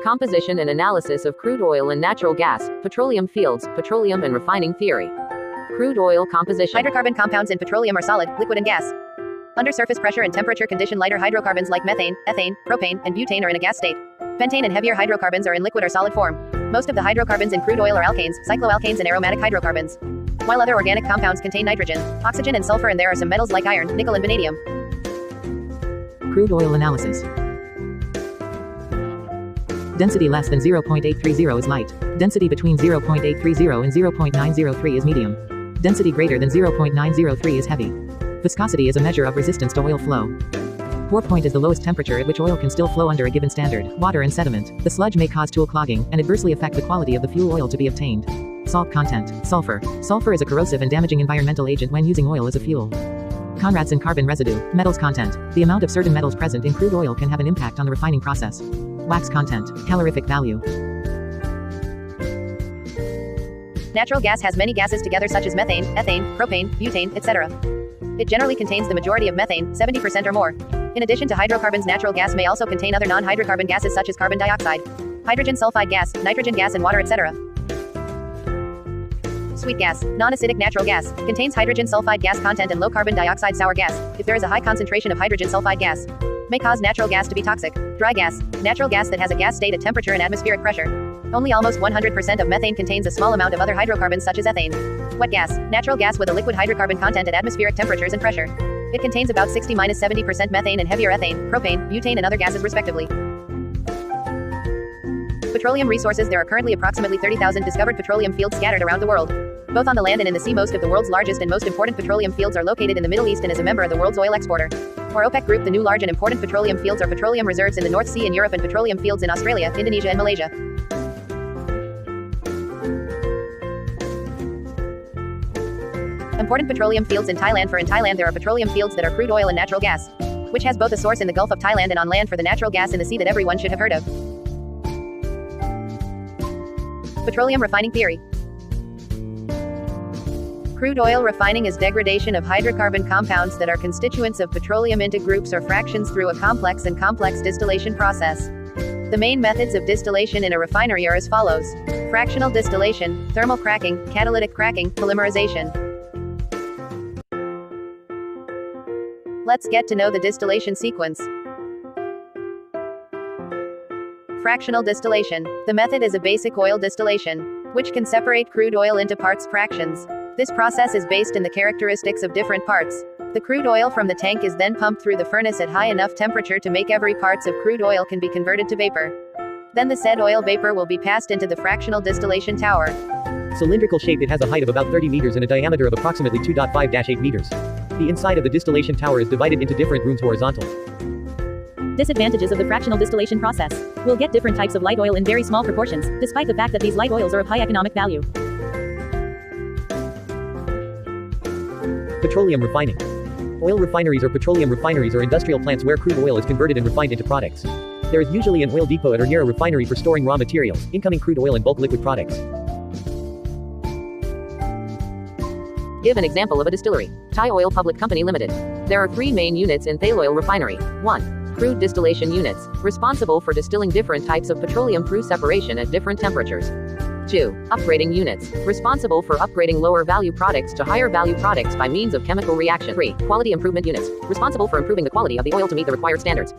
Composition and analysis of crude oil and natural gas, petroleum fields, petroleum and refining theory. Crude oil composition. Hydrocarbon compounds in petroleum are solid, liquid and gas. Under surface pressure and temperature condition, lighter hydrocarbons like methane, ethane, propane, and butane are in a gas state. Pentane and heavier hydrocarbons are in liquid or solid form. Most of the hydrocarbons in crude oil are alkanes, cycloalkanes and aromatic hydrocarbons. While other organic compounds contain nitrogen, oxygen and sulfur, and there are some metals like iron, nickel and vanadium. Crude oil analysis. Density less than 0.830 is light. Density between 0.830 and 0.903 is medium. Density greater than 0.903 is heavy. Viscosity is a measure of resistance to oil flow. Pour point is the lowest temperature at which oil can still flow under a given standard. Water and sediment. The sludge may cause tool clogging and adversely affect the quality of the fuel oil to be obtained. Salt content. Sulfur. Sulfur is a corrosive and damaging environmental agent when using oil as a fuel. Conrads and carbon residue. Metals content. The amount of certain metals present in crude oil can have an impact on the refining process. Wax content. Calorific value. Natural gas has many gases together such as methane, ethane, propane, butane, etc. It generally contains the majority of methane, 70% or more. In addition to hydrocarbons, natural gas may also contain other non-hydrocarbon gases such as carbon dioxide, hydrogen sulfide gas, nitrogen gas and water, etc. Sweet gas, non-acidic natural gas, contains hydrogen sulfide gas content and low carbon dioxide sour gas. If there is a high concentration of hydrogen sulfide gas, may cause natural gas to be toxic. Dry gas, natural gas that has a gas state at temperature and atmospheric pressure. Only almost 100% of methane contains a small amount of other hydrocarbons such as ethane. Wet gas, natural gas with a liquid hydrocarbon content at atmospheric temperatures and pressure. It contains about 60–70% methane and heavier ethane, propane, butane and other gases respectively. Petroleum resources. There are currently approximately 30,000 discovered petroleum fields scattered around the world. Both on the land and in the sea. Most of the world's largest and most important petroleum fields are located in the Middle East and is a member of the world's oil exporter, or OPEC group. The new large and important petroleum fields are petroleum reserves in the North Sea in Europe and petroleum fields in Australia, Indonesia and Malaysia. Important petroleum fields in Thailand. In Thailand there are petroleum fields that are crude oil and natural gas, which has both a source in the Gulf of Thailand and on land for the natural gas in the sea that everyone should have heard of. Petroleum refining theory. Crude oil refining is degradation of hydrocarbon compounds that are constituents of petroleum into groups or fractions through a complex distillation process. The main methods of distillation in a refinery are as follows: fractional distillation, thermal cracking, catalytic cracking, polymerization. Let's get to know the distillation sequence. Fractional distillation. The method is a basic oil distillation, which can separate crude oil into parts, fractions. This process is based in the characteristics of different parts. The crude oil from the tank is then pumped through the furnace at high enough temperature to make every parts of crude oil can be converted to vapor. Then the said oil vapor will be passed into the fractional distillation tower. Cylindrical shape, it has a height of about 30 meters and a diameter of approximately 2.5–8 meters. The inside of the distillation tower is divided into different rooms horizontal. Disadvantages of the fractional distillation process. We'll get different types of light oil in very small proportions, despite the fact that these light oils are of high economic value. Petroleum refining. Oil refineries or petroleum refineries are industrial plants where crude oil is converted and refined into products. There is usually an oil depot at or near a refinery for storing raw materials, incoming crude oil and bulk liquid products. Give an example of a distillery. Thai Oil Public Company Limited. There are 3 main units in Thai Oil Refinery. 1. Crude distillation units, responsible for distilling different types of petroleum through separation at different temperatures. 2. Upgrading units, responsible for upgrading lower value products to higher value products by means of chemical reaction. 3. Quality improvement units, responsible for improving the quality of the oil to meet the required standards.